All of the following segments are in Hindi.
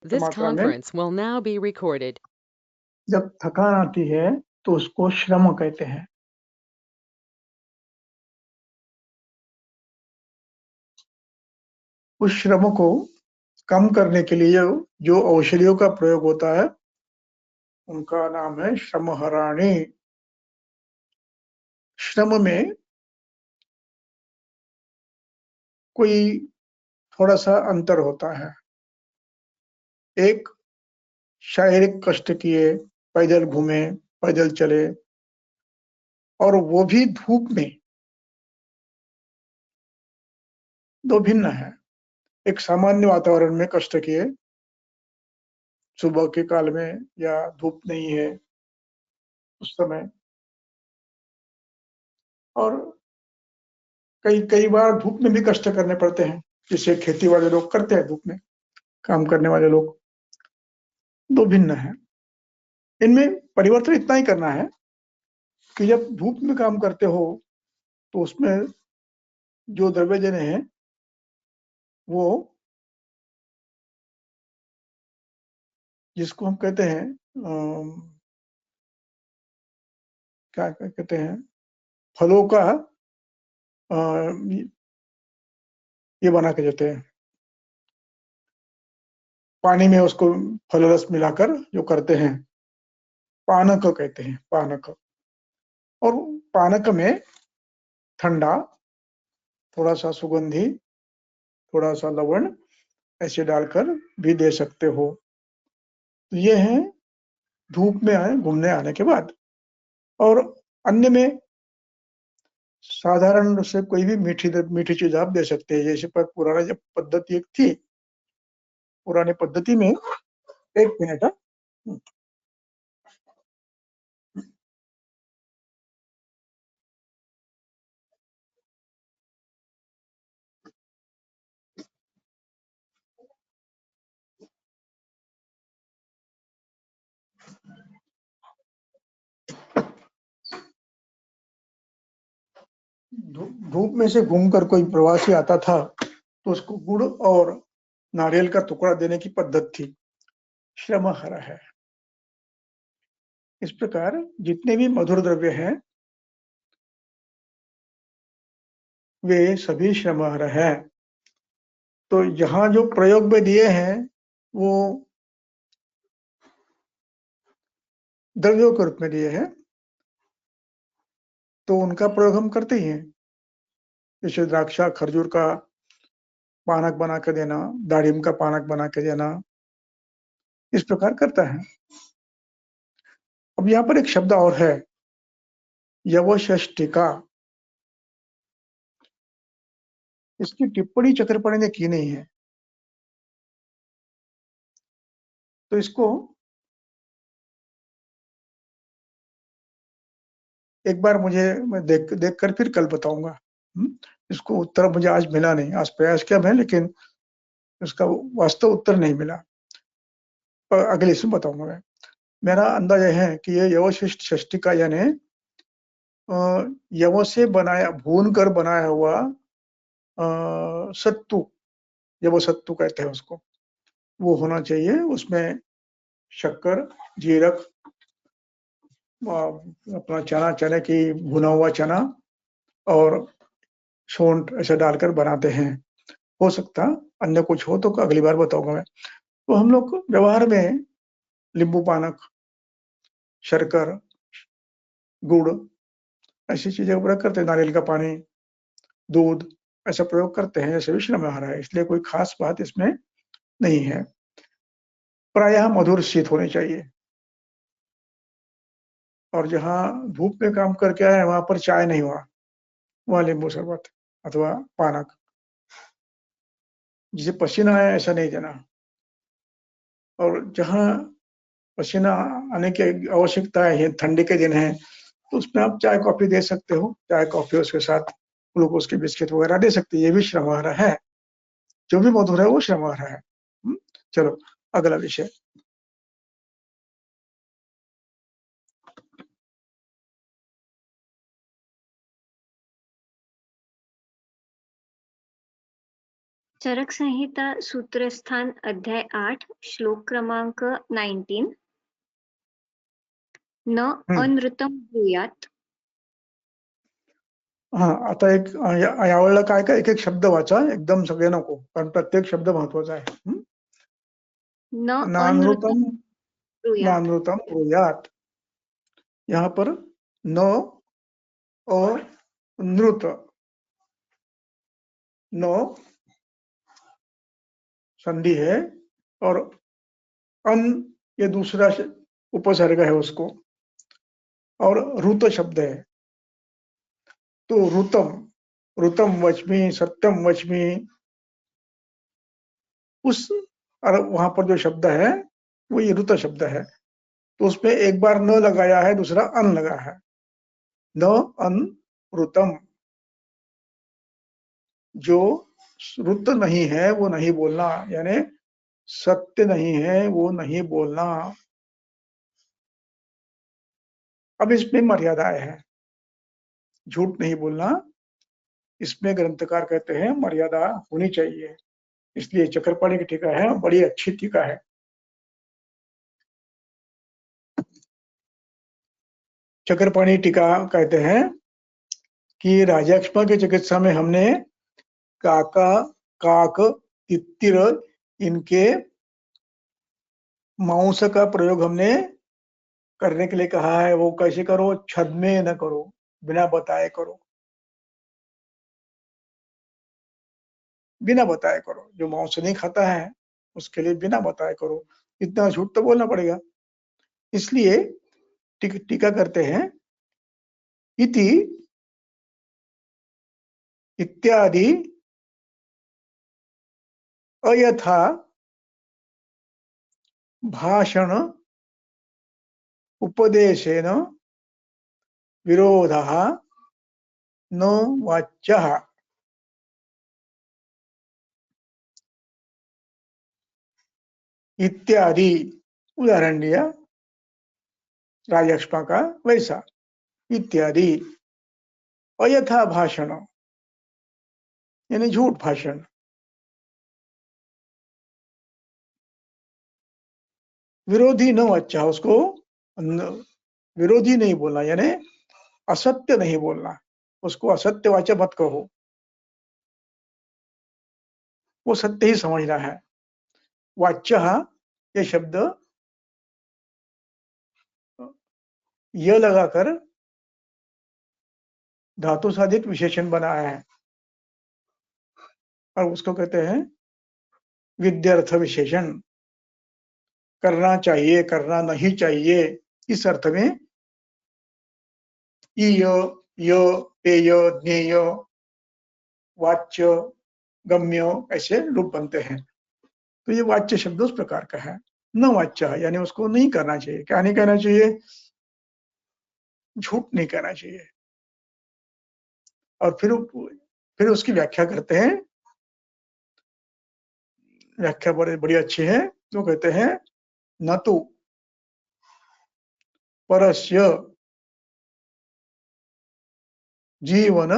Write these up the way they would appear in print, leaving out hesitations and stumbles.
This मात्रा में। conference will now be recorded. जब थकान आती है तो उसको श्रम कहते हैं। उस श्रम को कम करने के लिए जो औषधियों का प्रयोग होता है उनका नाम है श्रमहराणी। श्रम में कोई थोड़ा सा अंतर होता है। एक शारीरिक कष्ट किए, पैदल घूमे, पैदल चले, और वो भी धूप में, दो भिन्न है। एक सामान्य वातावरण में कष्ट किए, सुबह के काल में या धूप नहीं है उस समय, और कई कई बार धूप में भी कष्ट करने पड़ते हैं, जिसे खेती वाले लोग करते हैं, धूप में काम करने वाले लोग। दो भिन्न है। इनमें परिवर्तन इतना ही करना है कि जब धूप में काम करते हो तो उसमें जो द्रव्य जने हैं वो, जिसको हम कहते हैं क्या कहते हैं, फलों का ये बना के देते हैं, पानी में उसको फल रस मिलाकर जो करते हैं, पानक कहते हैं, पानक। और पानक में ठंडा, थोड़ा सा सुगंधी, थोड़ा सा लवण ऐसे डालकर भी दे सकते हो। तो ये है धूप में आए घूमने आने के बाद। और अन्य में साधारण रूप से कोई भी मीठी चीज आप दे सकते हैं। जैसे पर पुराना जब पद्धति एक थी, पुरानी पद्धति में, एक मिनट, धूप में से घूमकर कोई प्रवासी आता था तो उसको गुड़ और नारियल का टुकड़ा देने की पद्धति थी, श्रमहर है। इस प्रकार जितने भी मधुर द्रव्य हैं वे सभी श्रमहर है। तो यहाँ जो प्रयोग में दिए हैं वो द्रव्यों के रूप में दिए हैं, तो उनका प्रयोग हम करते ही हैं। जैसे द्राक्षा खरजूर का पानक बना के देना, दारिम का पानक बना के देना, इस प्रकार करता है। अब यहाँ पर एक शब्द और है, यवषष्टिका। इसकी टिप्पणी चक्रपाणी ने की नहीं है, तो इसको एक बार मुझे, मैं देख कर फिर कल बताऊंगा। इसको उत्तर मुझे आज मिला नहीं, आज प्रयास किया मैं, लेकिन उसका वास्तव उत्तर नहीं मिला। पर अगले इसमें बताऊंगा मैं। मेरा अंदाजा है कि ये यवशिष्ट षष्टिका यानी यव से बनाया, भून कर बनाया हुआ सत्तू, यव सत्तू कहते हैं उसको, वो होना चाहिए। उसमें शक्कर, जीरक, अपना चना, चने की भुना हुआ चना और सोंठ ऐसे डालकर बनाते हैं। हो सकता अन्य कुछ हो तो अगली बार बताऊंगा मैं। तो हम लोग व्यवहार में नींबू पानक, शक्कर, गुड़ ऐसी चीजें प्रयोग करते हैं, नारियल का पानी, दूध, ऐसा प्रयोग करते हैं। ऐसे भी श्रम आ रहा है, इसलिए कोई खास बात इसमें नहीं है। प्रायः मधुर शीत होने चाहिए। और जहाँ धूप में काम करके आए वहां पर चाय नहीं हुआ, वहां नींबू शरबत अथवा पानक। जिसे पसीना आए ऐसा नहीं देना। और जहाँ पसीना आने की आवश्यकता है, ठंडी के दिन है, तो उसमें आप चाय कॉफी दे सकते हो। चाय कॉफी उसके साथ ग्लूकोज के बिस्किट वगैरह दे सकते हैं। ये भी श्रमहारा है। जो भी मधुर है वो श्रमहारा है। चलो अगला विषय। चरक संहिता सूत्रस्थान अध्याय 8 श्लोक क्रमांक 19 न अनृतम ब्रूयात. हा, आता एक यावेळेला काय काय एक एक शब्द वाचा, एकदम सगळे नको, कारण प्रत्येक शब्द महत्वाचा आहे. न नानृतम ब्रूयात. नानृतम ब्रूयात, यहाँ पर न और नृत, न संधि है और अन ये दूसरा उपसर्ग है उसको, और ऋत शब्द है, तो ऋतम ऋतम वच्मि सत्यम वच्मि, उस और वहां पर जो शब्द है वो ये ऋत शब्द है, तो उसमें एक बार न लगाया है, दूसरा अन लगा है, न अन ऋतम, जो ऋत नहीं है वो नहीं बोलना, यानी सत्य नहीं है वो नहीं बोलना। अब इसमें मर्यादाएं हैं, झूठ नहीं बोलना, इसमें ग्रंथकार कहते हैं मर्यादा होनी चाहिए, इसलिए चक्रपाणी की टीका है, बड़ी अच्छी टीका है। चक्रपाणी टीका कहते हैं कि राजाक्ष्मा की चिकित्सा में हमने काका काक तित्तिर इनके मांस का प्रयोग हमने करने के लिए कहा है। वो कैसे करो, छद में न करो, बिना बताए करो, बिना बताए करो। जो मांस नहीं खाता है उसके लिए बिना बताए करो, इतना झूठ तो बोलना पड़ेगा। इसलिए टीका करते हैं, इति इत्यादि अयथा भाषण उपदेशेन विरोधः न वाच्यः। इत्यादि उदाहरण दिया राजक्ष्मा का, वैसा इत्यादि अयथा भाषण यानी झूठ भाषण, विरोधी न वाच्य, उसको विरोधी नहीं बोलना, यानी असत्य नहीं बोलना, उसको असत्य वाचा मत कहो, वो सत्य ही समझना है। वाच्य ये शब्द य लगाकर धातु साधित विशेषण बनाया है, और उसको कहते हैं विद्यार्थ विशेषण। करना चाहिए, करना नहीं चाहिए, इस अर्थ में इय य पेय ज्ञेय वाच्य गम्य ऐसे रूप बनते हैं। तो ये वाच्य शब्द उस प्रकार का है। न वाच्य यानी उसको नहीं करना चाहिए। क्या नहीं कहना चाहिए? झूठ नहीं कहना चाहिए। और फिर उसकी व्याख्या करते हैं, व्याख्या बड़ी अच्छी है। जो कहते हैं न तो परस्य जीवन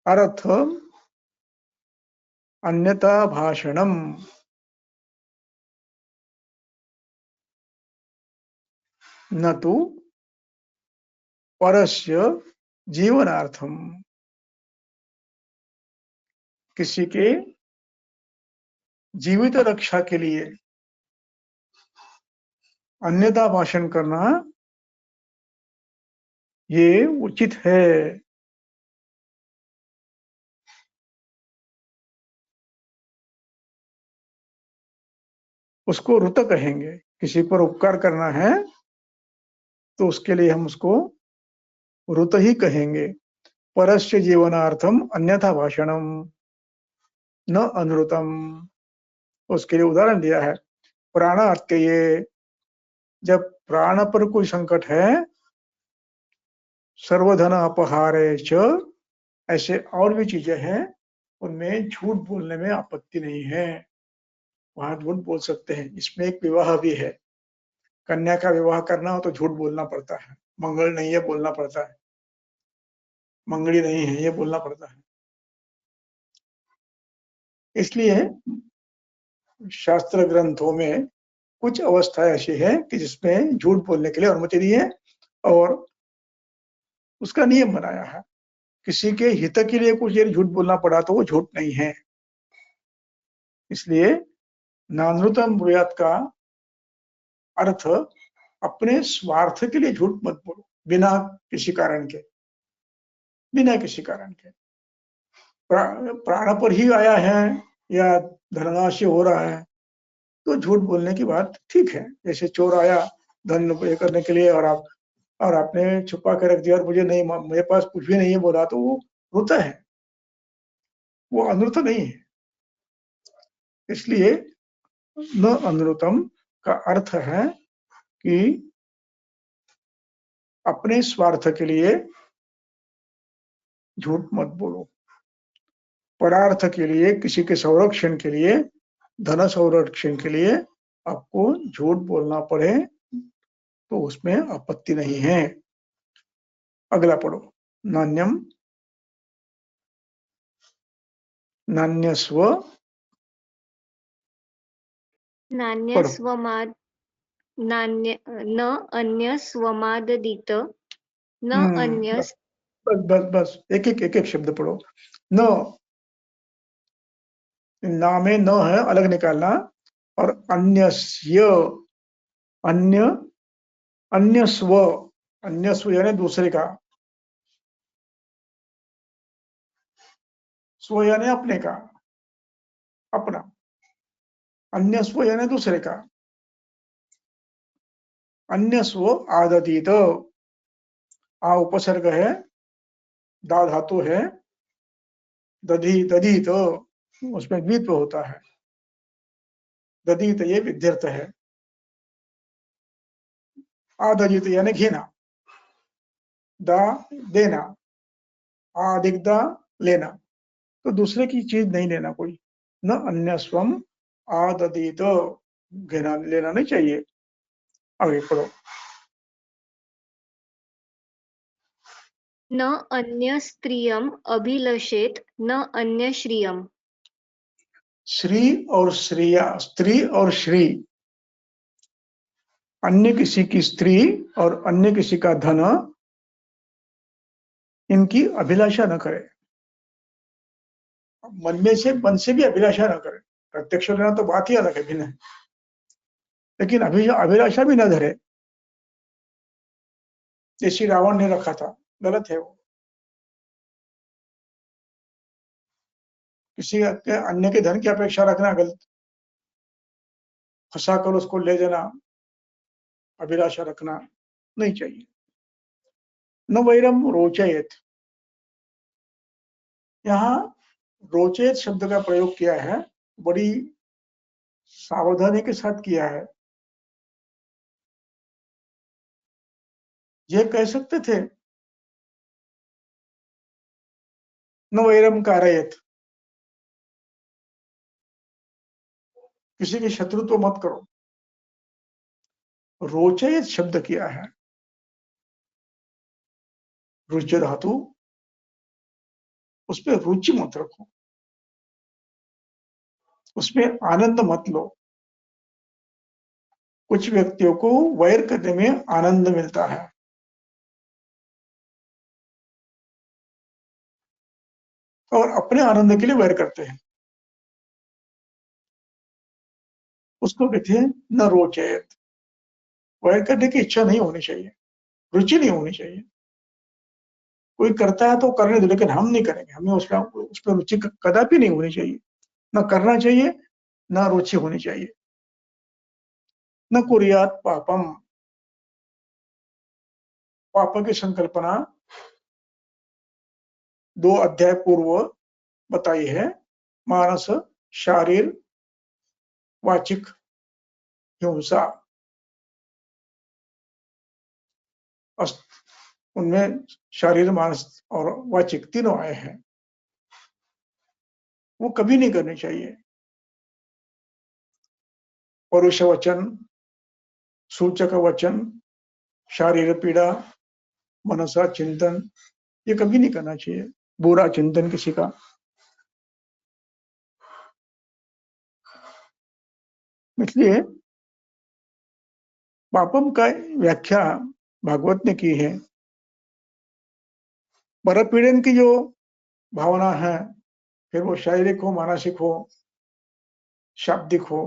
अर्थ अन्यथा भाषणम, न तो परस्य जीवनार्थम, किसी के जीवित रक्षा के लिए अन्यथा भाषण करना ये उचित है। उसको ऋत कहेंगे। किसी पर उपकार करना है तो उसके लिए हम उसको ऋत ही कहेंगे। परस्य जीवनार्थम अन्यथा भाषणम न अनुरुतम, उसके लिए उदाहरण दिया है प्राणार्थ के। ये जब प्राण पर कोई संकट है, सर्वधन अपहारे च, ऐसे और भी चीजें हैं, उनमें झूठ बोलने में आपत्ति नहीं है, वहां झूठ बोल सकते हैं। इसमें एक विवाह भी है। कन्या का विवाह करना हो तो झूठ बोलना पड़ता है, मंगल नहीं है बोलना पड़ता है, मंगली नहीं है ये बोलना पड़ता है। इसलिए शास्त्र ग्रंथों में कुछ अवस्थाएं ऐसी है कि जिसमें झूठ बोलने के लिए अनुमति दी है और उसका नियम बनाया है। किसी के हित के लिए कुछ देर झूठ बोलना पड़ा तो वो झूठ नहीं है। इसलिए नानृतम ब्रूयात का अर्थ अपने स्वार्थ के लिए झूठ मत बोलो, बिना किसी कारण के, बिना किसी कारण के। प्राण पर ही आया है या धननाश हो रहा है तो झूठ बोलने की बात ठीक है। जैसे चोर आया धन ये करने के लिए और आपने छुपा के रख दिया और मेरे पास कुछ भी नहीं है बोला तो वो होता है, वो अनृत नहीं है। इसलिए न अनृतम का अर्थ है कि अपने स्वार्थ के लिए झूठ मत बोलो। परार्थ के लिए, किसी के संरक्षण के लिए, धन संरक्षण के लिए आपको झूठ बोलना पड़े तो उसमें आपत्ति नहीं है। अगला पढ़ो। नान्यम नान्यस्व नान्यस्वमाद नान्य न अन्यस्वमाददित न अन्यस बस एक शब्द पढ़ो। न, ना में न है, अलग निकालना। और अन्यस्य, अन्य, अन्यस्व, अन्यस्व यानी दूसरे का, स्व यानी अपने का, अपना। अन्यस्व यानी दूसरे का। अन्यस्व आदतीत, आ उपसर्ग है, दा धातु है, दधी दधीत उसमें द्वित्व होता है। दधीत ये विध्यर्थ है। आदजित यानी घीना, दा देना, अधिक दा लेना, तो दूसरे की चीज नहीं लेना कोई। न अन्य स्वम आददित, घृणा लेना नहीं चाहिए। आगे पढ़ो। न अन्य स्त्रियम अभिलषेत न अन्य श्रियम। श्री और श्रिया, स्त्री और श्री, अन्य किसी की स्त्री और अन्य किसी का धन, इनकी अभिलाषा न करे। मन से भी अभिलाषा न करे। प्रत्यक्ष लेना तो बात ही अलग है, भिन्न है, लेकिन अभिलाषा भी न धरे। जैसे रावण ने रखा था, गलत है वो। किसी अन्य के धन की अपेक्षा रखना गलत। फंसा कर उसको ले जाना, अभिलाषा रखना नहीं चाहिए। न वैरम रोचयत, यहाँ रोचयत शब्द का प्रयोग किया है, बड़ी सावधानी के साथ किया है। ये कह सकते थे न वैरम कारयत, किसी की शत्रुत्व मत करो। रोचयत शब्द किया है, रुच धातु, उसमें रुचि मत रखो, उसमें आनंद मत लो। कुछ व्यक्तियों को वैर करने में आनंद मिलता है, और अपने आनंद के लिए वैर करते हैं, उसको कहते हैं न रोचयत। वैर करने की इच्छा नहीं होनी चाहिए, रुचि नहीं होनी चाहिए। कोई करता है तो करने दो, लेकिन हम नहीं करेंगे। हमें उसमें रुचि कदापि नहीं होनी चाहिए, न करना चाहिए, न रुचि होनी चाहिए। न कुर्यात पापम, पाप की संकल्पना 2 अध्याय पूर्व बताई है। मानस, शारीर, वाचिक हिंसा, उनमें शारीर, मानस और वाचिक तीनों आए हैं। वो कभी नहीं करनी चाहिए। परुष वचन, सूचक वचन, शारीर पीड़ा, मनसा चिंतन, ये कभी नहीं करना चाहिए। बुरा चिंतन किसी का। इसलिए पापम का व्याख्या भागवत ने की है। परपीड़न की जो भावना है, फिर वो शारीरिक हो, मानसिक हो, शाब्दिक हो,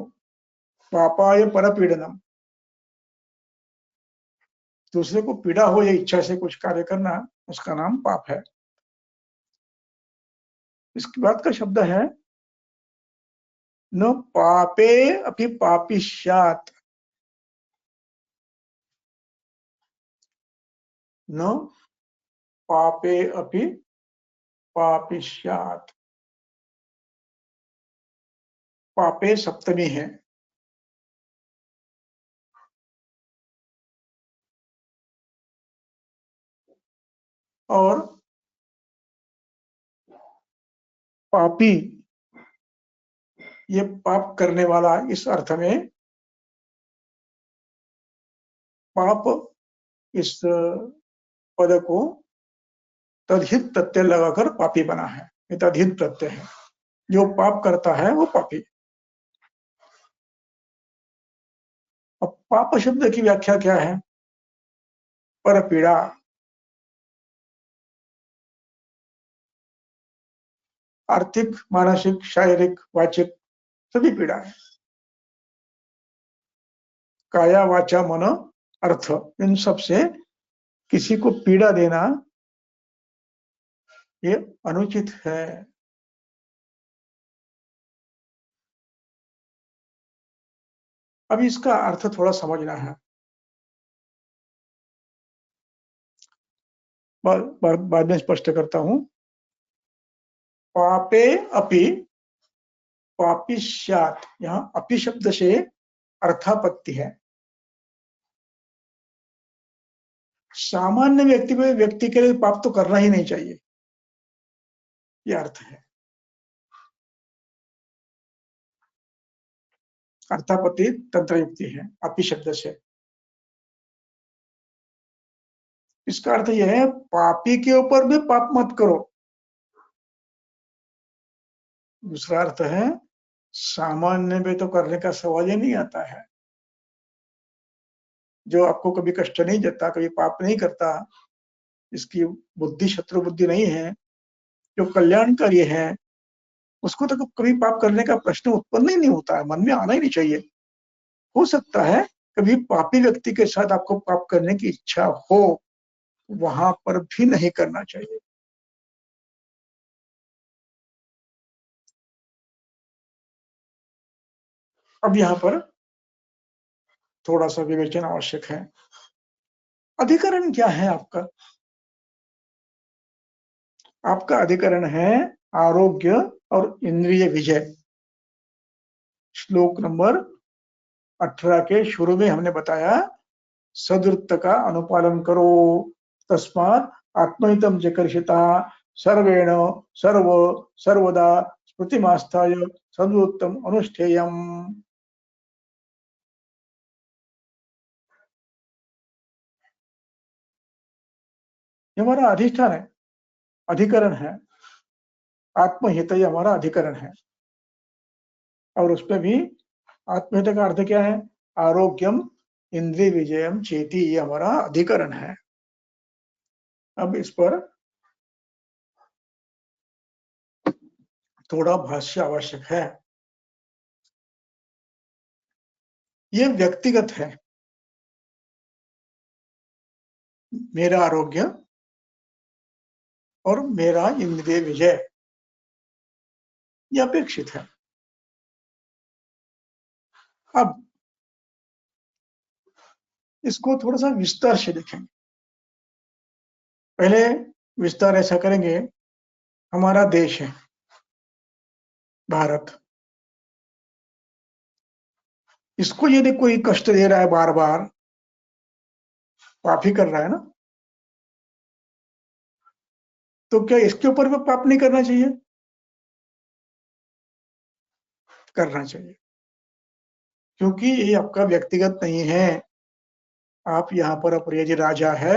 पापाय परपीड़नम, दूसरे को पीड़ा हो या इच्छा से कुछ कार्य करना, उसका नाम पाप है। इसके बाद का शब्द है न पापे अपि पापिष्यात्, न पापे अपि पापिष्यात्। पापे सप्तमी है, और पापी ये पाप करने वाला, इस अर्थ में पाप इस पद को तद्धित प्रत्यय लगाकर पापी बना है। ये तद्धित प्रत्यय है, जो पाप करता है वो पापी। अब पाप शब्द की व्याख्या क्या है? पर पीड़ा, आर्थिक, मानसिक, शारीरिक, वाचिक सभी पीड़ा है। काया, वाचा, मन, अर्थ, इन सब से किसी को पीड़ा देना ये अनुचित है। अब इसका अर्थ थोड़ा समझना है। बाद में स्पष्ट करता हूं। पापे अपि पापिष्यात्, यहां अपि शब्द से अर्थापत्ति है। सामान्य व्यक्ति के लिए पाप तो करना ही नहीं चाहिए, ये अर्थ है। अर्थापत्ति तंत्र युक्ति है अपि शब्द से। इसका अर्थ यह है, पापी के ऊपर भी पाप मत करो। दूसरा अर्थ है, सामान्य में तो करने का सवाल ही नहीं आता है। जो आपको कभी कष्ट नहीं देता, कभी पाप नहीं करता, इसकी बुद्धि शत्रु बुद्धि नहीं है, जो कल्याणकारी है, उसको तो कभी पाप करने का प्रश्न उत्पन्न ही नहीं होता है, मन में आना ही नहीं चाहिए। हो सकता है कभी पापी व्यक्ति के साथ आपको पाप करने की इच्छा हो, वहां पर भी नहीं करना चाहिए। अब यहां पर थोड़ा सा विवेचन आवश्यक है। अधिकरण क्या है आपका? आपका अधिकरण है आरोग्य और इंद्रिय विजय। श्लोक नंबर 18 के शुरू में हमने बताया, सदृत्त का अनुपालन करो, तस्मात् आत्महितं जकर्षिता सर्वेण सर्व सर्वदा स्मृतिमास्थाय सदृत्तम अनुष्ठेयम्। ये हमारा अधिष्ठान है, अधिकरण है। आत्महित ये हमारा अधिकरण है, और उसपे भी आत्महित का अर्थ क्या है? आरोग्यम इंद्रिय विजयम चेति, ये हमारा अधिकरण है। अब इस पर थोड़ा भाष्य आवश्यक है। ये व्यक्तिगत है, मेरा आरोग्य और मेरा इंद्रिय विजय, ये अपेक्षित है। अब इसको थोड़ा सा विस्तार से देखेंगे। पहले विस्तार ऐसा करेंगे, हमारा देश है भारत, इसको यदि कोई कष्ट दे रहा है बार बार, पाप ही कर रहा है ना, तो क्या इसके ऊपर भी पाप नहीं करना चाहिए? करना चाहिए, क्योंकि ये आपका व्यक्तिगत नहीं है। आप यहाँ पर अपराधी राजा है,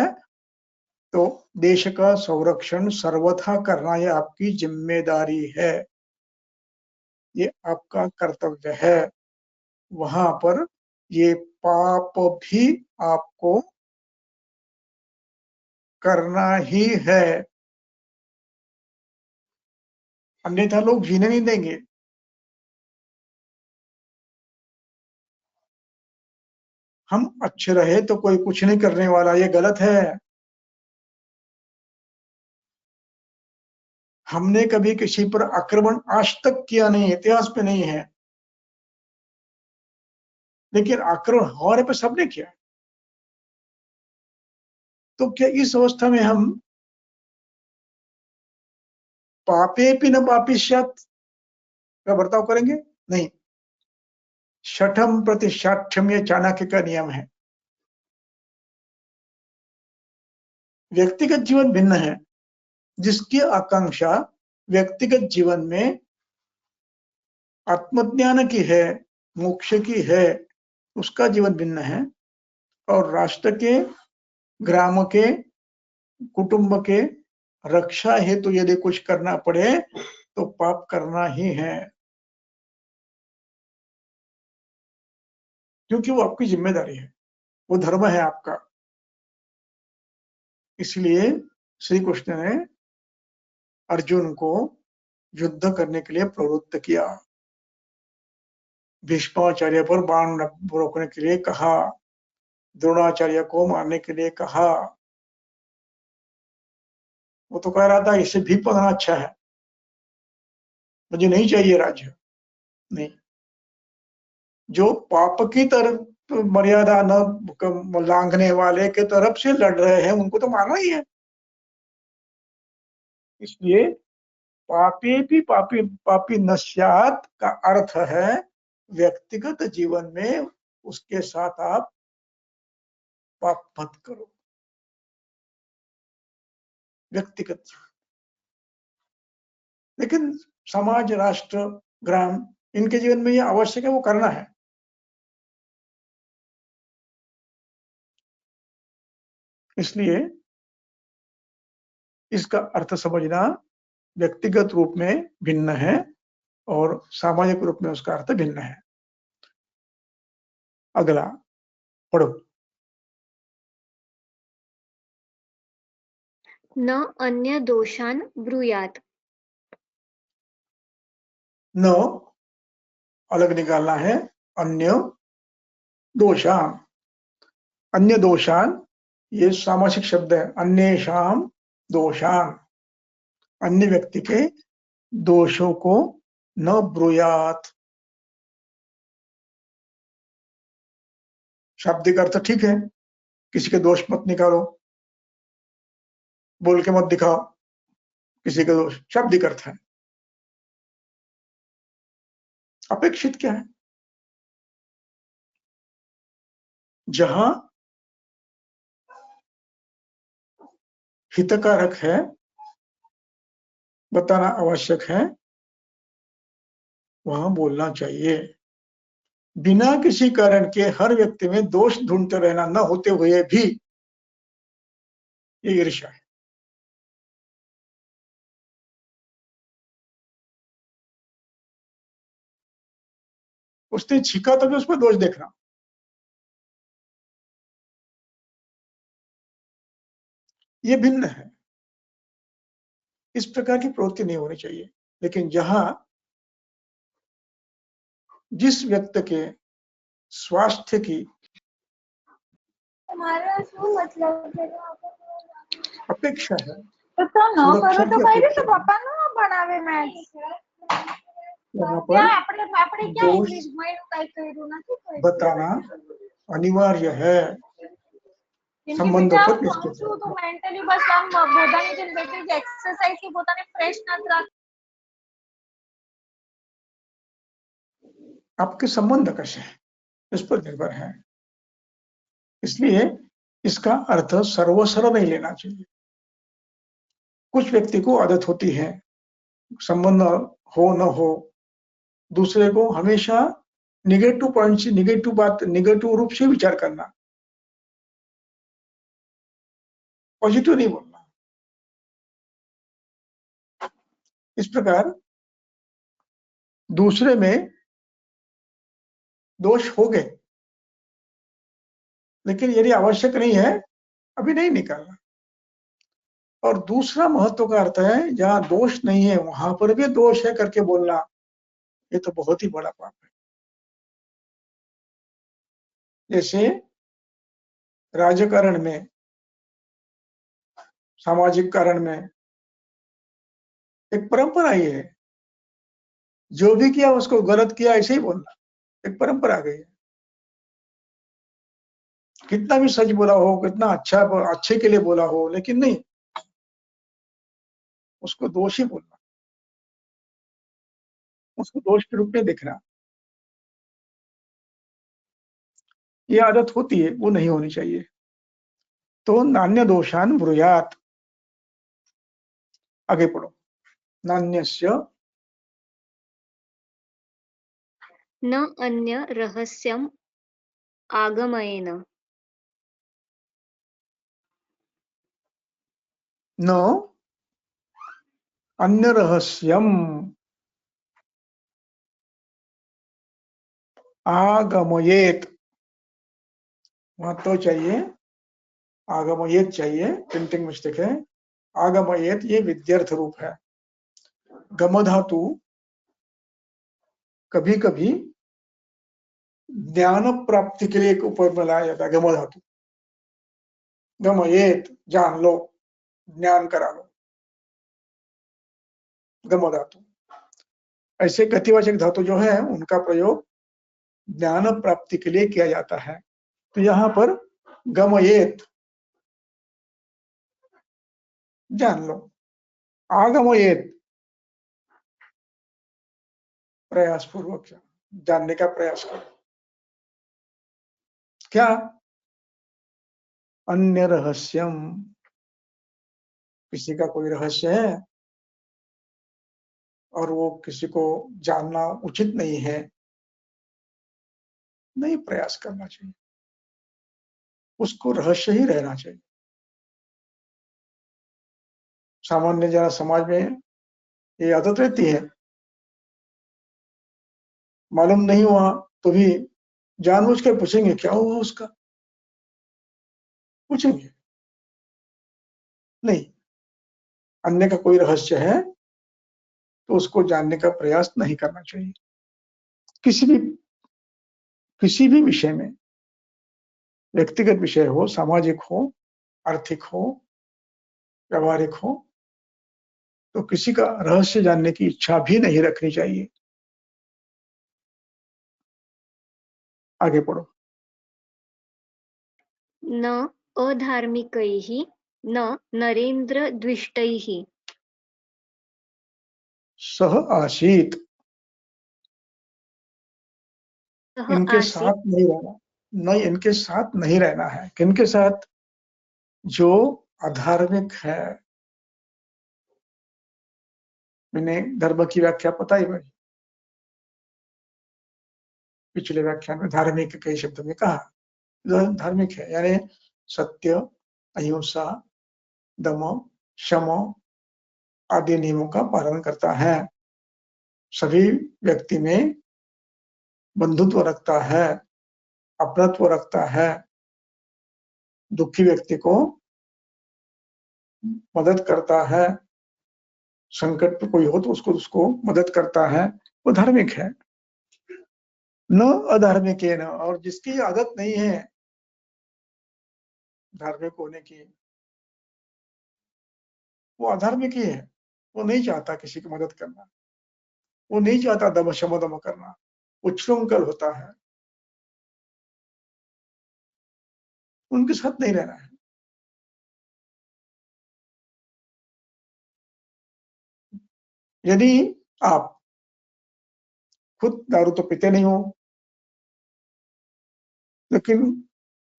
तो देश का संरक्षण सर्वथा करना ये आपकी जिम्मेदारी है, ये आपका कर्तव्य है। वहां पर ये पाप भी आपको करना ही है, अन्यथा लोग जीने नहीं देंगे। हम अच्छे रहे तो कोई कुछ नहीं करने वाला, ये गलत है। हमने कभी किसी पर आक्रमण आज तक किया नहीं, इतिहास में नहीं है, लेकिन आक्रमण हमारे पर सबने किया। तो क्या इस अवस्था में हम पापेपि न पापिष्यात् का बर्ताव करेंगे? नहीं। शठम प्रति शाठ्यम, ये चाणक्य का नियम है। व्यक्तिगत जीवन भिन्न है। जिसकी आकांक्षा व्यक्तिगत जीवन में आत्मज्ञान की है, मोक्ष की है, उसका जीवन भिन्न है। और राष्ट्र के, ग्राम के, कुटुंब के रक्षा हेतु यदि कुछ करना पड़े तो पाप करना ही है, क्योंकि वो आपकी जिम्मेदारी है, वो धर्म है आपका। इसलिए श्री कृष्ण ने अर्जुन को युद्ध करने के लिए प्रवृत्त किया, भीष्माचार्य पर बाण रोकने के लिए कहा, द्रोणाचार्य को मारने के लिए कहा। वो तो कह रहा था इससे भी पढ़ना अच्छा है, मुझे नहीं चाहिए राज्य। नहीं, जो पाप की तरफ मर्यादा न लांघने वाले के तरफ से लड़ रहे हैं उनको तो मारना ही है। इसलिए पापी भी पापी पापी नश्यात का अर्थ है व्यक्तिगत जीवन में उसके साथ आप पाप मत करो, व्यक्तिगत। लेकिन समाज, राष्ट्र, ग्राम, इनके जीवन में यह आवश्यक है, वो करना है। इसलिए इसका अर्थ समझना व्यक्तिगत रूप में भिन्न है और सामाजिक रूप में उसका अर्थ भिन्न है। अगला पढ़ो। न अन्य दोषान ब्रूयात। न अलग निकालना है, अन्य दोषान। अन्य दोषान ये सामासिक शब्द है, अन्येषाम दोषान, अन्य व्यक्ति के दोषों को न ब्रूयात। शाब्दिक अर्थ ठीक है, किसी के दोष मत निकालो, बोल के मत दिखाओ किसी का दोष, शाब्दिक अर्थ है। अपेक्षित क्या है? जहां हितकारक है, बताना आवश्यक है, वहां बोलना चाहिए। बिना किसी कारण के हर व्यक्ति में दोष ढूंढते रहना न होते हुए भी ये ईर्ष्या है। उसने छीका तो भी उसमें दोष देखना, ये भिन्न है। इस प्रकार की प्रवृत्ति नहीं होनी चाहिए। लेकिन जहां जिस व्यक्ति के स्वास्थ्य की अपेक्षा है, तो न सुरक्षा करो तो की कई अपेक्षा तो है, पप्पा नो बनावे मैच वहां क्या पर આપણે આપણે क्या दोष इंग्लिश में कई કર્યું નથી કોઈ बताना अनिवार्य है, કેમકે संबंधों बेटा पर હું निश्चित છું તો है। मेंटली बस આમ બધાની જેમ બેઠી एक्सरसाइज થી પોતાને फ्रेश નથી રાખ आपके संबंध कैसे हैं इस पर निर्भर है। इसलिए इसका अर्थ सर्वस्व नहीं लेना चाहिए। कुछ व्यक्ति को आदत होती है, संबंध हो न हो, दूसरे को हमेशा निगेटिव पॉइंट से, निगेटिव बात, निगेटिव रूप से विचार करना, पॉजिटिव नहीं बोलना। इस प्रकार दूसरे में दोष हो गए, लेकिन यदि आवश्यक नहीं है अभी नहीं निकालना। और दूसरा महत्व का अर्थ है जहां दोष नहीं है वहां पर भी दोष है करके बोलना, ये तो बहुत ही बड़ा पाप है। जैसे राजकारण में, सामाजिक कारण में एक परंपरा ही है, जो भी किया उसको गलत किया ऐसे ही बोलना, एक परंपरा आ गई है। कितना भी सच बोला हो, कितना अच्छे के लिए बोला हो, लेकिन नहीं, उसको दोषी बोलना, उसको दोष के रूप में देखना, ये आदत होती है, वो नहीं होनी चाहिए। तो नान्य दोषान ब्रूयात, आगे पढ़ो। नान्यस्य न अन्य रहस्यम आगमयेन। न अन्य रहस्यम आगमयेत, वहां तो चाहिए, आगमयेत चाहिए, प्रिंटिंग मिस्टेक है। आगमयेत ये विद्यार्थ रूप है। गम धातु कभी कभी ज्ञान प्राप्ति के लिए एक उपयोग में लाया जाता है। गम धातु, गमयेत जान लो, ज्ञान करा लो, गम धातु। ऐसे गतिवाचक धातु जो है उनका प्रयोग ज्ञान प्राप्ति के लिए किया जाता है। तो यहाँ पर गमयेत जान लो, आगमयेत प्रयास पूर्वक जानने का प्रयास करो। क्या? अन्य रहस्यम, किसी का कोई रहस्य है और वो किसी को जानना उचित नहीं है, नहीं प्रयास करना चाहिए, उसको रहस्य ही रहना चाहिए। सामान्य जरा समाज में ये आदत रहती है, मालूम नहीं हुआ तो भी जानबूझ कर पूछेंगे क्या हुआ उसका, पूछेंगे नहीं। अन्य का कोई रहस्य है तो उसको जानने का प्रयास नहीं करना चाहिए। किसी भी विषय में, व्यक्तिगत विषय हो, सामाजिक हो, आर्थिक हो, व्यवहारिक हो, तो किसी का रहस्य जानने की इच्छा भी नहीं रखनी चाहिए। आगे पढ़ो। न अधार्मिकैः न नरेन्द्रद्विष्टैः। सह आसीत, सः इनके आसीत् साथ नहीं रहना, नहीं, इनके साथ नहीं रहना है। किनके साथ? जो अधार्मिक है। मैंने धर्म की व्याख्या पता ही भाई, पिछले व्याख्यान में धार्मिक कई शब्द में कहा। जो धार्मिक है यानी सत्य, अहिंसा, दम, शम आदि नियमों का पालन करता है, सभी व्यक्ति में बंधुत्व रखता है, अपनत्व रखता है, दुखी व्यक्ति को मदद करता है, संकट में कोई हो तो उसको मदद करता है, वो धार्मिक है। न अधार्मिक है न, और जिसकी आदत नहीं है धार्मिक होने की, वो अधार्मिक ही है। वो नहीं चाहता किसी की मदद करना, वो नहीं चाहता दम शम दम करना, उच्छृंखल होता है, उनके साथ नहीं रहना है। यदि आप खुद दारू तो पीते नहीं हो, लेकिन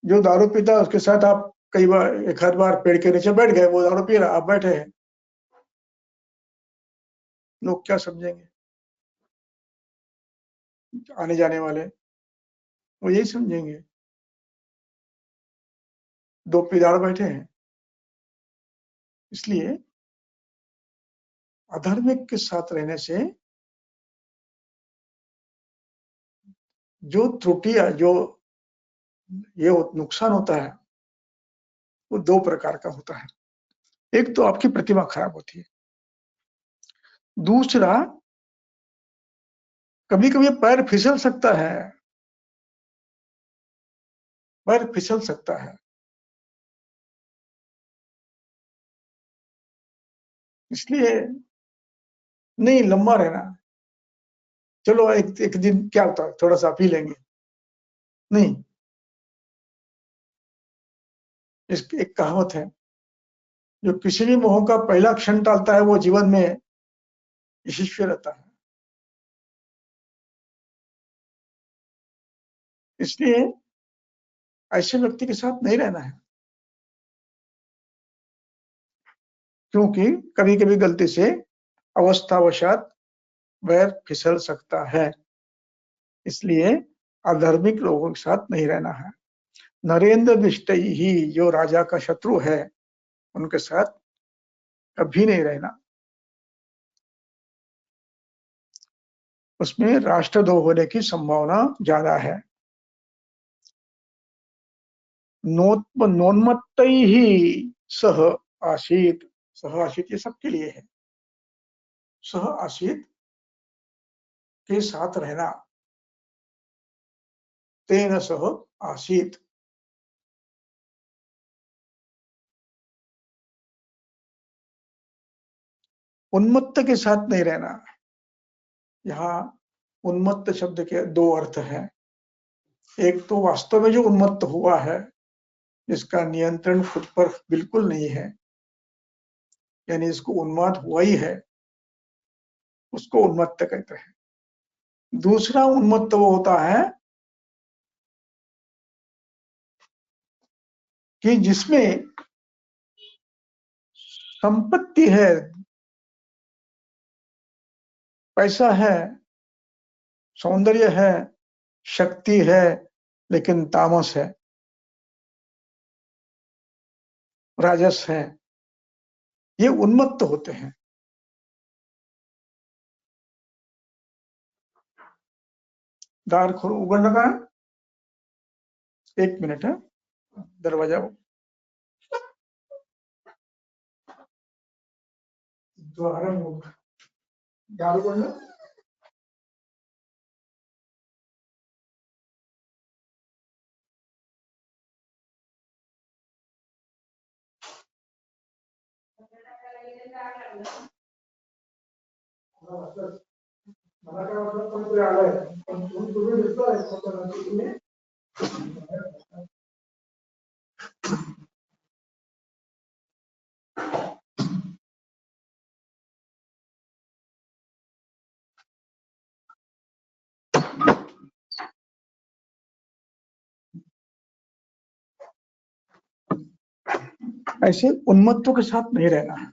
जो दारू पीता है उसके साथ आप कई बार, एक आध बार पेड़ के नीचे बैठ गए, वो दारू पी रहा, आप बैठे हैं, लोग क्या समझेंगे? आने जाने वाले वो यही समझेंगे, दो पीदार बैठे हैं। इसलिए अधार्मिक के साथ रहने से जो त्रुटियां, जो ये नुकसान होता है, वो दो प्रकार का होता है। एक तो आपकी प्रतिमा खराब होती है, दूसरा कभी कभी पैर फिसल सकता है, पैर फिसल सकता है। इसलिए नहीं लंबा रहना, चलो एक दिन क्या होता है, थोड़ा सा पी लेंगे, नहीं। एक कहावत है, जो किसी भी मोह का पहला क्षण टालता है वो जीवन में यशस्वी रहता है। इसलिए ऐसे व्यक्ति के साथ नहीं रहना है, क्योंकि कभी कभी गलती से अवस्थावशात पैर फिसल सकता है। इसलिए अधार्मिक लोगों के साथ नहीं रहना है। नरेंद्र दृष्टि ही, जो राजा का शत्रु है, उनके साथ कभी नहीं रहना। उसमें राष्ट्रद्रोह होने की संभावना ज्यादा है। नोन्मत्त ही सह आसीत, सह आसीत ये सबके लिए है। सह आसीत के साथ रहना, तेन सह आसीत। उन्मत्त के साथ नहीं रहना। यहाँ उन्मत्त शब्द के दो अर्थ हैं। एक तो वास्तव में जो उन्मत्त हुआ है, जिसका नियंत्रण खुद पर बिल्कुल नहीं है, यानी इसको उन्माद हुआ ही है, उसको उन्मत्त कहते हैं। दूसरा उन्मत्त वो होता है कि जिसमें संपत्ति है, पैसा है, सौंदर्य है, शक्ति है, लेकिन तामस है, राजस है, ये उन्मत्त होते हैं। द्वार खोलो, उगड़ लगा है, 1 मिनट है, दरवाजा द्वार दारू बोलना। मला काय वाटलं कोणतरी आलंय, पण तुम्ही दिसताय तुम्ही। ऐसे उन्मत्तों के साथ नहीं रहना है,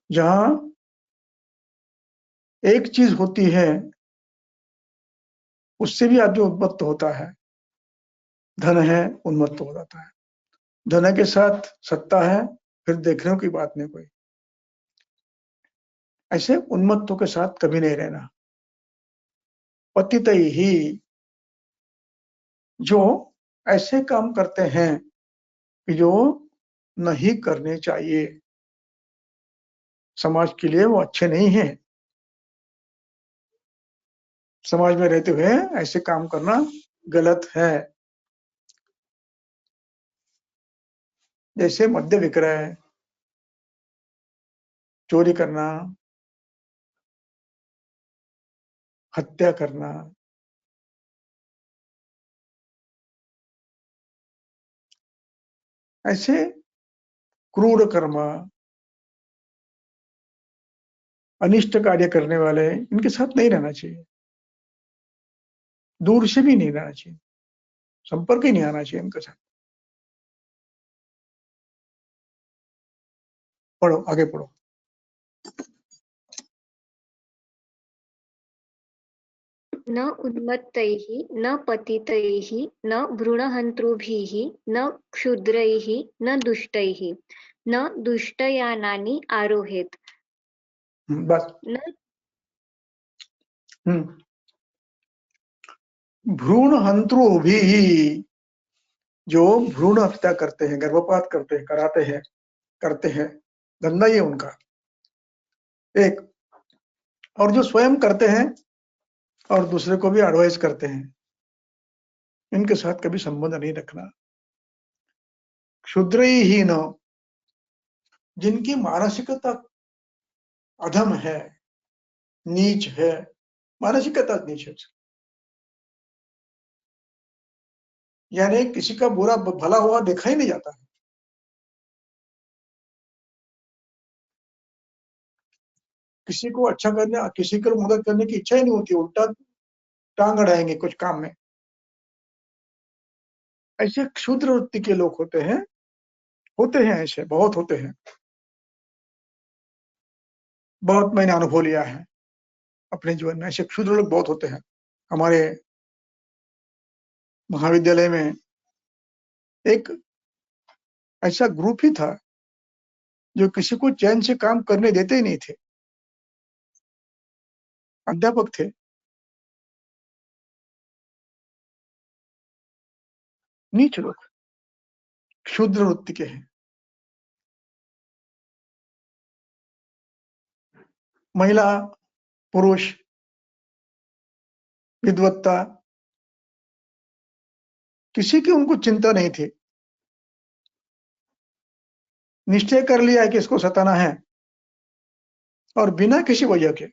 जहां एक चीज होती है उससे भी आदमी उन्मत्त होता है। धन है, उन्मत्त हो जाता है। धन के साथ सत्ता है, फिर देखने की बात नहीं कोई। ऐसे उन्मत्तों के साथ कभी नहीं रहना। पतित ही, जो ऐसे काम करते हैं कि जो नहीं करने चाहिए, समाज के लिए वो अच्छे नहीं हैं। समाज में रहते हुए ऐसे काम करना गलत है। जैसे मद्य विक्रय, चोरी करना, हत्या करना, ऐसे क्रूर कर्म, अनिष्ट कार्य करने वाले, इनके साथ नहीं रहना चाहिए। दूर से भी नहीं रहना चाहिए, संपर्क ही नहीं आना चाहिए इनके साथ। पढ़ो, आगे पढ़ो। न उन्मत्तैः, न पतितैः, न भ्रूणहन्तृभिः, न क्षुद्रैः, न दुष्टैः, न दुष्टयानानि आरोहेत्, बस। न भ्रूण हंत्रु भी, जो भ्रूण हत्या करते हैं, गर्भपात करते हैं, कराते हैं, करते हैं, धंधा ये उनका एक, और जो स्वयं करते हैं और दूसरे को भी एडवाइस करते हैं, इनके साथ कभी संबंध नहीं रखना। क्षुद्रहीन, जिनकी मानसिकता अधम है, नीच है, मानसिकता नीच है, यानी किसी का बुरा भला हुआ देखा ही नहीं जाता है। किसी को अच्छा करने, किसी को मदद करने की इच्छा ही नहीं होती, उल्टा टांग अड़ाएंगे कुछ काम में। ऐसे क्षुद्र वृत्ति के लोग होते हैं ऐसे, बहुत होते हैं। बहुत मैंने अनुभव लिया है अपने जीवन में, ऐसे क्षुद्र लोग बहुत होते हैं। हमारे महाविद्यालय में एक ऐसा ग्रुप ही था जो किसी को चैन से काम करने देते ही नहीं थे। अध्यापक थे, नीच लोग, क्षुद्र वृत्ति के हैं। महिला, पुरुष, विद्वत्ता, किसी की उनको चिंता नहीं थी। निश्चय कर लिया है कि इसको सताना है, और बिना किसी वजह के,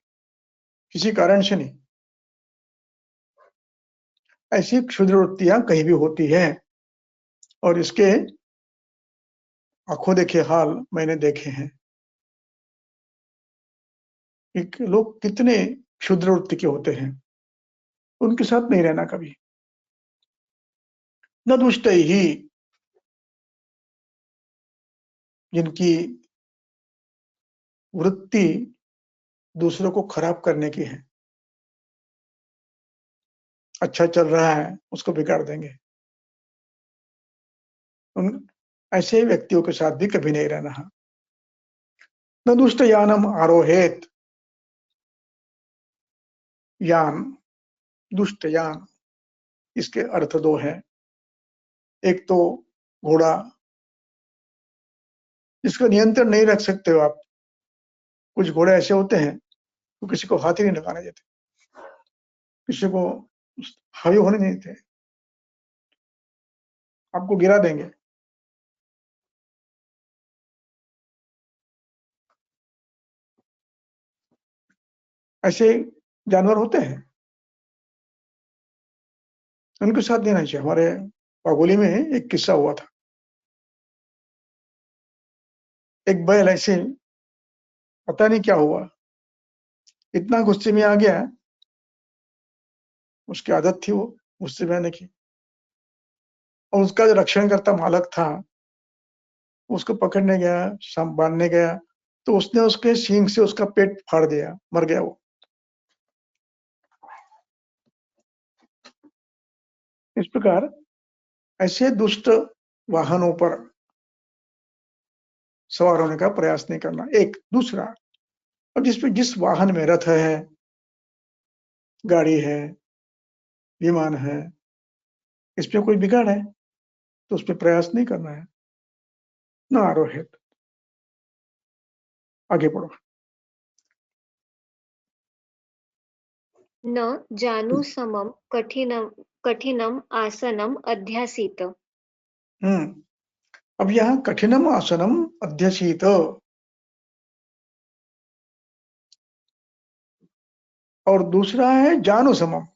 किसी कारण से नहीं। ऐसी क्षुद्र वृत्तियां कहीं भी होती है, और इसके आंखों देखे हाल मैंने देखे हैं कि लोग कितने क्षुद्र वृत्ति के होते हैं। उनके साथ नहीं रहना कभी। न दुष्ट ही, जिनकी वृत्ति दूसरों को खराब करने की है, अच्छा चल रहा है उसको बिगाड़ देंगे, उन ऐसे व्यक्तियों के साथ भी कभी नहीं रहना। न दुष्ट यानम आरोहेत, यान, दुष्ट यान, इसके अर्थ दो हैं। एक तो घोड़ा, जिसका नियंत्रण नहीं रख सकते हो आप। कुछ घोड़े ऐसे होते हैं वो किसी को हाथ ही नहीं लगाने देते, किसी को हावी होने नहीं देते, आपको गिरा देंगे। ऐसे जानवर होते हैं, उनके साथ देना चाहिए। हमारे पागोली में एक किस्सा हुआ था। एक बैल ऐसे पता नहीं क्या हुआ, इतना गुस्से में आ गया, उसकी आदत थी वो गुस्से में आने की, और उसका जो रक्षण करता मालक था उसको पकड़ने गया, बांधने गया, तो उसने उसके सींग से उसका पेट फाड़ दिया, मर गया वो। इस प्रकार ऐसे दुष्ट वाहनों पर सवार होने का प्रयास नहीं करना। एक दूसरा, और जिस वाहन में रथ है, गाड़ी है, विमान है, इसमें कोई बिगाड़ है तो उसमें प्रयास नहीं करना है। न आरोहित, आगे बढ़ो। न जानुसमं कठिनम आसनम अध्यासीत। अब यहाँ कठिनम आसनम अध्यसीत, और दूसरा है जानु समम,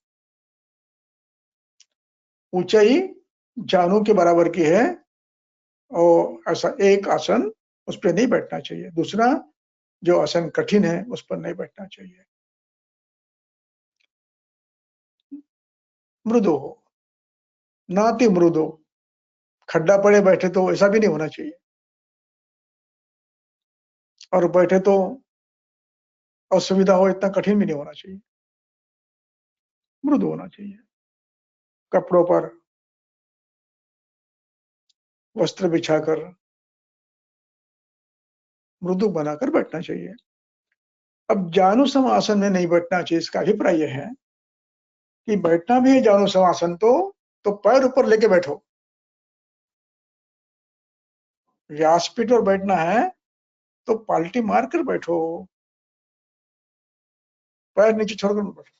ऊंचाई जानू के बराबर की है, और ऐसा एक आसन उस पर नहीं बैठना चाहिए। दूसरा जो आसन कठिन है उस पर नहीं बैठना चाहिए। मृदु हो, नाति मृदु, खड्डा पड़े बैठे तो ऐसा भी नहीं होना चाहिए, और बैठे तो असुविधा हो इतना कठिन भी नहीं होना चाहिए, मृदु होना चाहिए। कपड़ों पर वस्त्र बिछाकर मृदु बनाकर बैठना चाहिए। अब जानु सम आसन में नहीं बैठना चाहिए, इसका अभिप्राय यह है कि बैठना भी है जानुसम आसन तो पैर ऊपर लेके बैठो। व्यासपीठ पर बैठना है तो पाल्टी मार कर बैठो, पैर नीचे छोड़कर बैठो।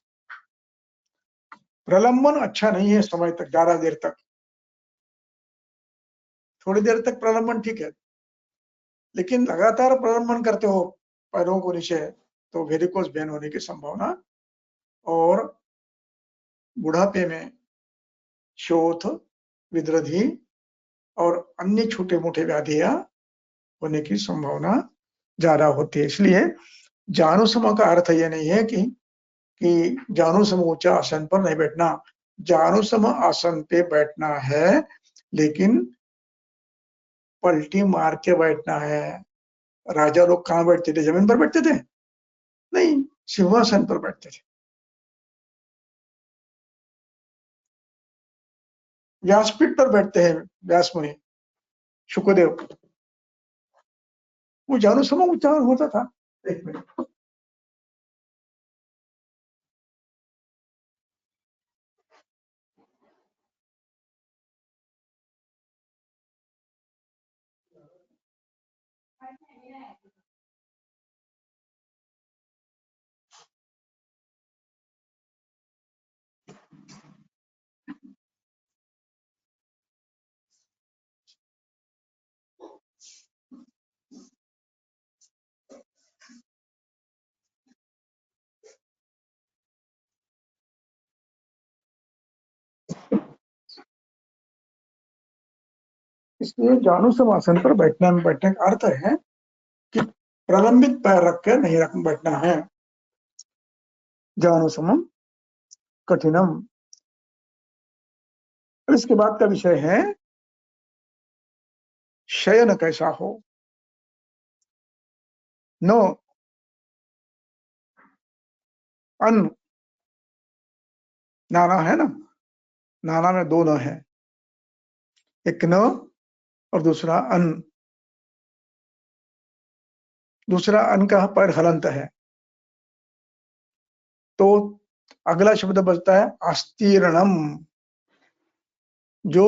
प्रलंबन अच्छा नहीं है समय तक, ज्यादा देर तक। थोड़ी देर तक प्रलंबन ठीक है, लेकिन लगातार प्रलंबन करते हो पैरों को नीचे तो वेरिकोज वेन होने की संभावना और बुढ़ापे में शोथ, विद्रधि और अन्य छोटे मोटे व्याधियां होने की संभावना ज्यादा होती है। इसलिए जानुसम का अर्थ यह नहीं है कि जानुसम ऊंचा आसन पर नहीं बैठना। जानुसम आसन पे बैठना है, लेकिन पलटी मार के बैठना है। राजा लोग कहाँ बैठते थे? जमीन पर बैठते थे? नहीं, सिंहासन पर बैठते थे। व्यासपीठ पर बैठते हैं व्यास मुनि, शुक्रदेव। वो जानुसम उच्चारण होता था। एक मिनट, इसलिए जानुसम आसन पर बैठने का अर्थ है कि प्रलंबित पैर रख कर नहीं बैठना है। जानुसमम कठिनम। इसके बाद का विषय है शयन कैसा हो। नो अन, नाना है ना, नाना में दो न है, एक न और दूसरा अन। दूसरा अन का पैर हलंत है, तो अगला शब्द बचता है अस्तीर्णम, जो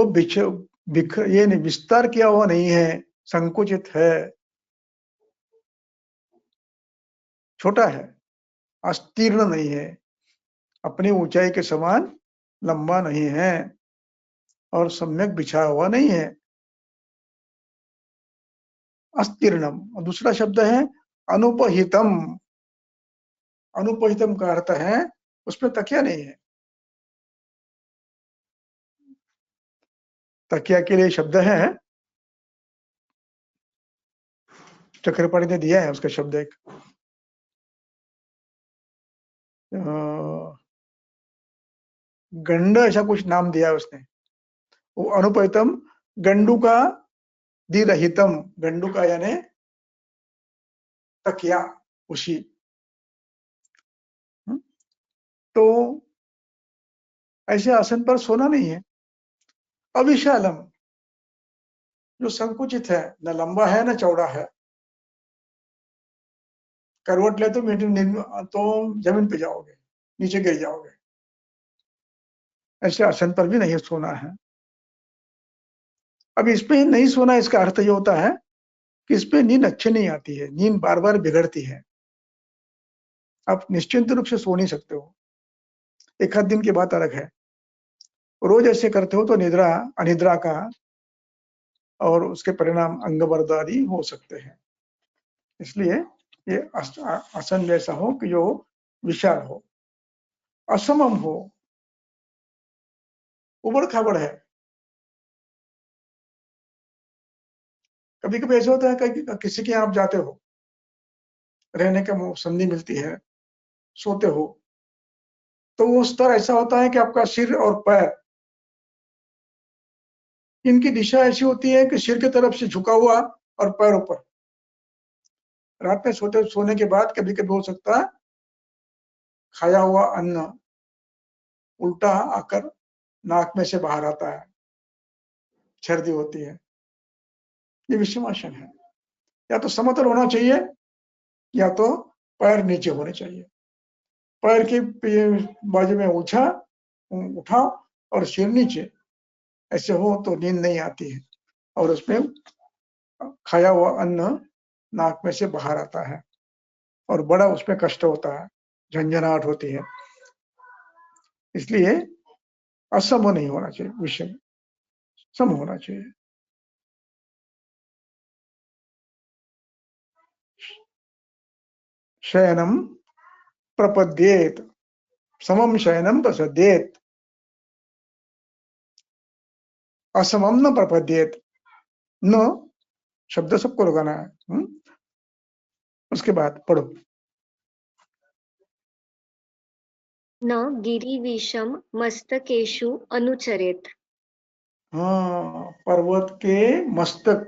ये नहीं, विस्तार किया हुआ नहीं है, संकुचित है, छोटा है, अस्तीर्ण नहीं है, अपनी ऊंचाई के समान लंबा नहीं है और सम्यक बिछा हुआ नहीं है, अस्तीर्णम। और दूसरा शब्द है अनुपहितम। अनुपहितम का अर्थ है उसमें तकिया नहीं है। तकिया के लिए शब्द है, चक्रपाणी ने दिया है उसका शब्द एक, गंड ऐसा कुछ नाम दिया है उसने। वो अनुपहितम, गंडू का दिरहितम, गंडू का यानी तकिया, उसी। तो ऐसे आसन पर सोना नहीं है। अविशालम, जो संकुचित है, न लंबा है न चौड़ा है। करवट ले तो जमीन पे जाओगे, नीचे गिर जाओगे। ऐसे आसन पर भी नहीं सोना है। अब इस पे नहीं सोना, इसका अर्थ ये होता है कि इस पे नींद अच्छी नहीं आती है, नींद बार बार बिगड़ती है। आप निश्चिंत रूप से सो नहीं सकते हो। एक आध दिन की बात अलग है, रोज ऐसे करते हो तो निद्रा अनिद्रा का और उसके परिणाम अंगवर्द आदि हो सकते हैं। इसलिए ये आसन जैसा हो कि जो विशाल हो, असमम हो, उबड़ खाबड़ है। कभी कभी ऐसा होता है कि किसी के यहाँ आप जाते हो, रहने का संधि मिलती है, सोते हो, तो वो स्तर ऐसा होता है कि आपका सिर और पैर, इनकी दिशा ऐसी होती है कि सिर की तरफ से झुका हुआ और पैर ऊपर। रात में सोने के बाद कभी कभी हो सकता है खाया हुआ अन्न उल्टा आकर नाक में से बाहर आता है, छर्दी होती है। ये विषमासन है। या तो समतल होना चाहिए या तो पैर नीचे होने चाहिए। पैर की बाजू में ऊंचा उठाओ और सिर नीचे, ऐसे हो तो नींद नहीं आती है और उसमें खाया हुआ अन्न नाक में से बाहर आता है और बड़ा उसमें कष्ट होता है, झंझनाहट होती है। इसलिए असम नहीं होना चाहिए, विषम सम होना चाहिए। शयनम प्रपद्येत, समम शयनम प्रसद्येत, असमम न प्रपद्येत। न शब्द सबको लगाना है। उसके बाद पढ़ो। न गिरिविषम मस्तकेषु अनुचरेत। हाँ, पर्वत के मस्तक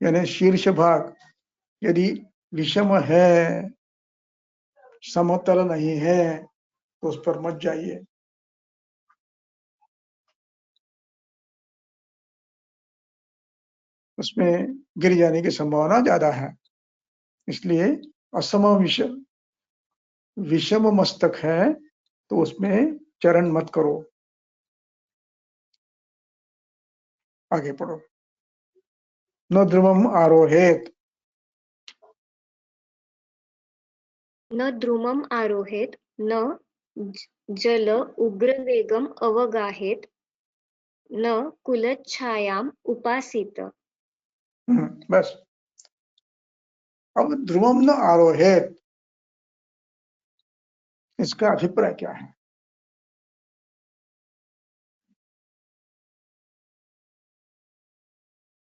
यानी शीर्ष भाग यदि विषम है, समतल नहीं है, तो उस पर मत जाइए। उसमें गिर जाने की संभावना ज्यादा है। इसलिए असम विषम मस्तक है तो उसमें चरण मत करो। आगे पढ़ो। न ध्रुवम आरोहेत, न द्रुमम आरोहेत, न जल उग्रवेगम अवगाहेत, न कुलच्छायाम उपासित। बस। अब ध्रुवम न आरोहेत, इसका अभिप्राय क्या है?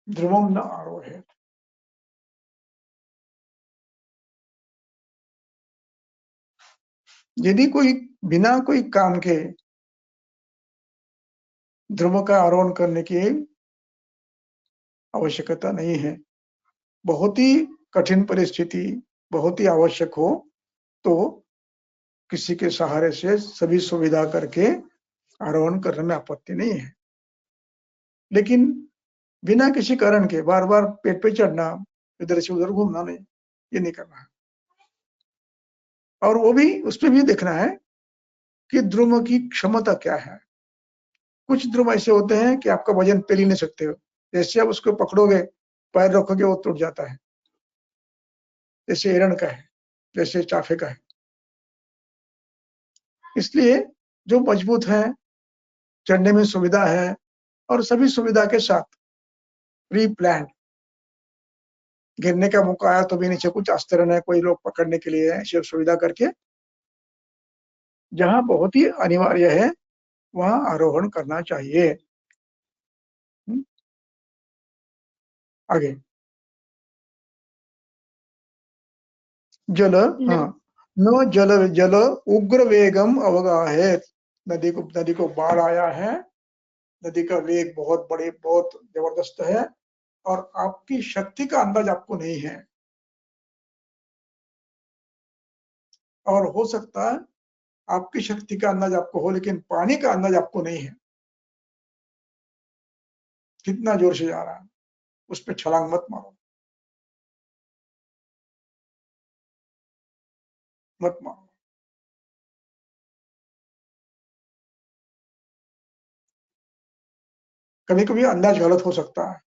ध्रुवम न आरोहेत, यदि कोई बिना कोई काम के ध्रुव का आरोहण करने की आवश्यकता नहीं है, बहुत ही कठिन परिस्थिति, बहुत ही आवश्यक हो तो किसी के सहारे से सभी सुविधा करके आरोहण करने में आपत्ति नहीं है। लेकिन बिना किसी कारण के बार बार पेट पे चढ़ना, इधर से उधर घूमना नहीं, ये नहीं करना है। और वो भी उसमें भी देखना है कि ध्रुव की क्षमता क्या है। कुछ ध्रुव ऐसे होते हैं कि आपका वजन पेल ही नहीं सकते हो, जैसे आप उसको पकड़ोगे, पैर रखोगे वो टूट जाता है, जैसे हिरण का है, जैसे चाफे का है। इसलिए जो मजबूत है, चढ़ने में सुविधा है और सभी सुविधा के साथ प्री प्लान, गिरने का मौका आया तो भी नीचे कुछ आस्तरण है, कोई लोग पकड़ने के लिए ऐसी सुविधा करके, जहां बहुत ही अनिवार्य है वहां आरोहण करना चाहिए। आगे जल, हाँ, न जल जल उग्र वेगम अवगाहेत, नदी को बाढ़ आया है, नदी का वेग बहुत बड़े बहुत जबरदस्त है और आपकी शक्ति का अंदाज आपको नहीं है, और हो सकता है आपकी शक्ति का अंदाज आपको हो लेकिन पानी का अंदाज आपको नहीं है, कितना जोर से जा रहा है, उस पर छलांग मत मारो, मत मारो। कभी कभी अंदाज गलत हो सकता है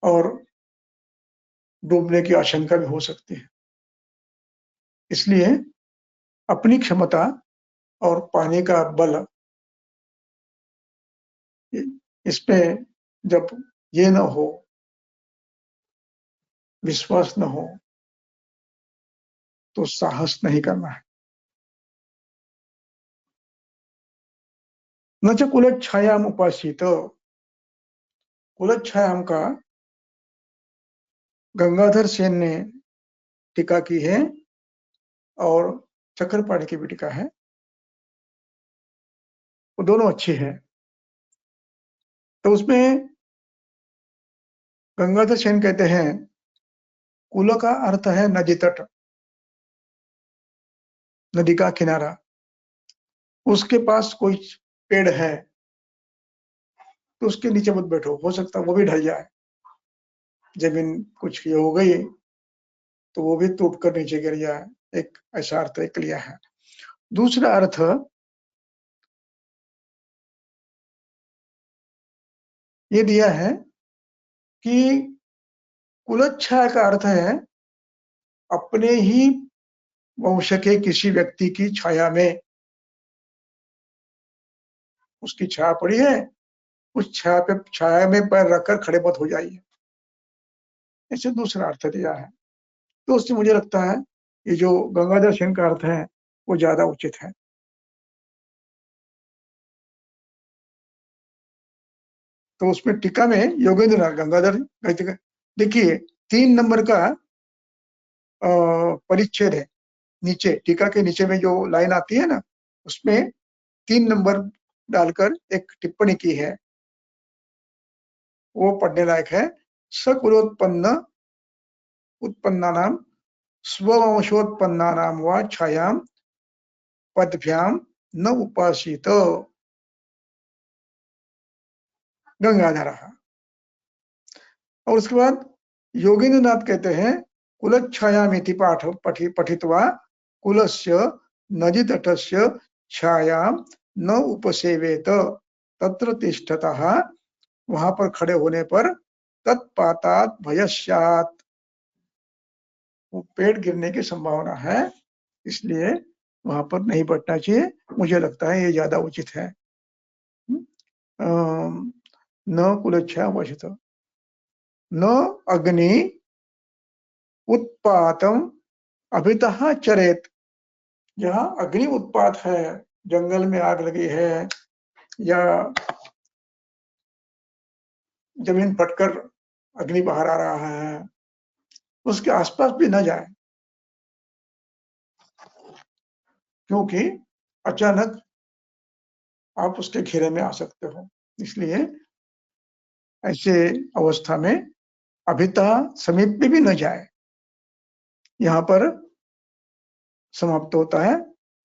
और डूबने की आशंका भी हो सकती है। इसलिए अपनी क्षमता और पानी का बल, इसमें जब ये न हो, विश्वास न हो, तो साहस नहीं करना है। न च कुलच्छायाम उपासित, कुलच्छायाम का गंगाधर सेन ने टीका की है और चक्रपाणी की भी टीका है, वो दोनों अच्छी है। तो उसमें गंगाधर सेन कहते हैं कुल का अर्थ है नदी तट, नदी का किनारा, उसके पास कोई पेड़ है तो उसके नीचे मत बैठो, हो सकता है वो भी ढल जाए, जमीन कुछ ये हो गई तो वो भी टूट कर नीचे गिर जाए एक ऐसा अर्थ एक लिया है। दूसरा अर्थ ये दिया है कि कुलच्छाया का अर्थ है अपने ही वंश के किसी व्यक्ति की छाया में उसकी छाया पड़ी है, उस छाया में पैर रखकर खड़े मत हो जाइए, ऐसे दूसरा अर्थ दिया है। तो उससे मुझे लगता है ये जो गंगाधर सेन का अर्थ है वो ज्यादा उचित है। तो उसमें टीका में योगेंद्र गंगाधर देखिए 3 नंबर का परिच्छेद है, नीचे टीका के नीचे में जो लाइन आती है ना, उसमें 3 नंबर डालकर एक टिप्पणी की है, वो पढ़ने लायक है। सकुलोत्पन्न उत्पन्नानाम स्ववंशोत्पन्नानाम व छायाम पदभ्याम न उपासित गंगाधर। और उसके बाद योगेंद्र नाथ कहते हैं कुलच्छायामिति पाठ पठित्वा कुलस्य नदी तटस्य छायाम न उपसेवेत तत्र तिष्ठतः, वहां पर खड़े होने पर तत्पातात भयस्यात्, वो पेड़ गिरने की संभावना है, इसलिए वहां पर नहीं बैठना चाहिए। मुझे लगता है ये ज्यादा उचित है। न कुलच्छा वशित न अग्नि उत्पातम अभितः चरेत। जहाँ अग्नि उत्पात है, जंगल में आग लगी है या जमीन फटकर अग्नि बाहर आ रहा है, उसके आसपास भी न जाए, क्योंकि अचानक आप उसके घेरे में आ सकते हो। इसलिए ऐसे अवस्था में अभितः समीप में भी न जाए। यहाँ पर समाप्त होता है।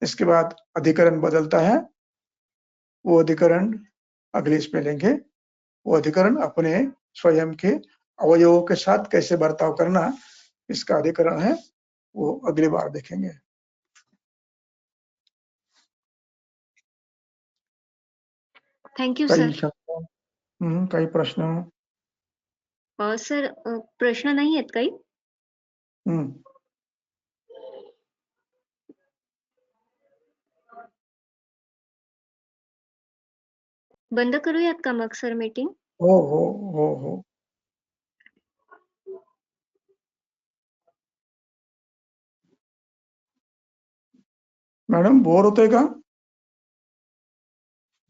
इसके बाद अधिकरण बदलता है। वो अधिकरण अगले इसमें लेंगे। वो अधिकरण अपने स्वयं के अवयवों के साथ कैसे बर्ताव करना, इसका अधिकरण है, वो अगली बार देखेंगे। थँक यू काही सर। शंका, काही प्रश्न? सर प्रश्न नाही आहेत काही? हम्म, बंद करूयात का मग सर मीटिंग? हो हो हो हो। मॅडम बोर होतंय का?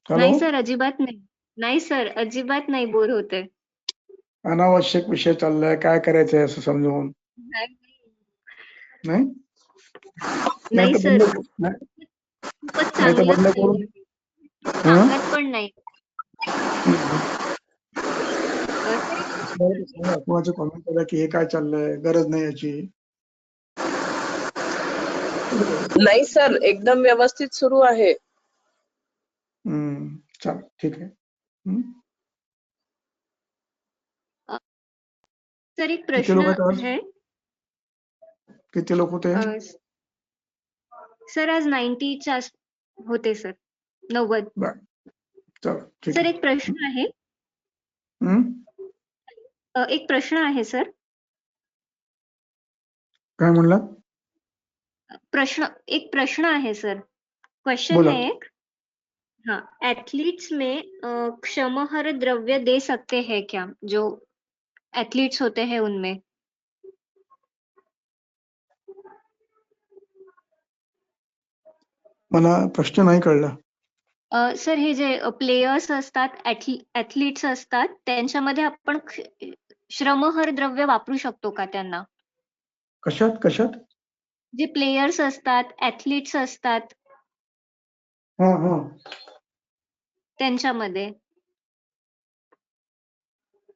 हॅलो, नाही सर, अजिबात नाही. नाही सर, अजिबात नाही बोर होते. अनावश्यक विषय चाललाय, काय करायचंय असं समजून? नाही, नाही नाही तर सर, बंद, खूपच नाही तर चांगलं बंद करू. चाललंय. सांगत पण नाही. सर, कोणाचं कॉमेंट केलं की हे काय चाललंय, गरज नाही याची. नाही सर, एकदम व्यवस्थित सुरू आहे. चल ठीक आहे. सर एक किती प्रश्न लोक आहेत आज? है. किती लोक होते? सर आज 90 होते सर, 90. चल ठीक सर आहे. एक प्रश्न आहे. एक प्रश्न आहे सर. काय म्हणला? एक प्रश्न आहे सर. क्वेश्चन बोला. है एक. हाँ, एथलीट्स में क्षमहर द्रव्य दे सकते हैं क्या, जो एथलीट्स होते हैं उनमें? मला प्रश्न नाही कळला. सर हे जे प्लेयर्स असतात, एथलीट्स असतात, त्यांच्यामध्ये आपण श्रमहर द्रव्य वापरू शकतो का त्यांना? कशात कशात? जे प्लेयर्स असतात, एथलीट्स असतात, हा हा, त्यांच्यामध्ये.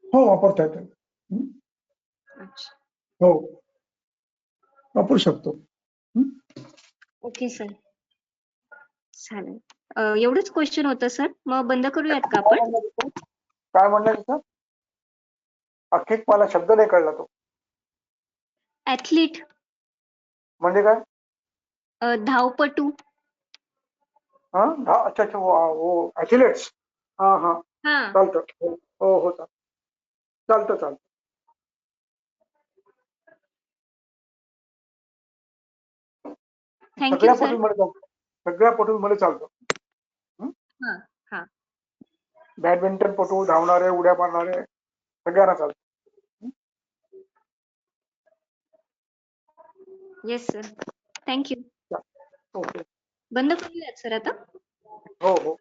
हो वापरता येतं. अच्छा. हो वापरू शकतो. ओके सर, चालेल. एवढंच क्वेश्चन होतं सर. मग बंद करूयात का आपण? काय म्हणलं तिथं? अख्खी मला शब्द नाही कळला तो. एथलीट म्हणजे काय? धावपटू. हा अच्छा अच्छा वो ऍथलेट्स. हा हा हा. चालतं. हो चालतं चालतं. Thank you sir. सगळ्या पटूंमध्ये चालतं. हा हा. बॅडमिंटन पटू, धावणारे, उड्या मारणारे सगळ्यांना चालतं. Yes sir. थँक्यू. ओके. बंद करूयात सर आता. हो.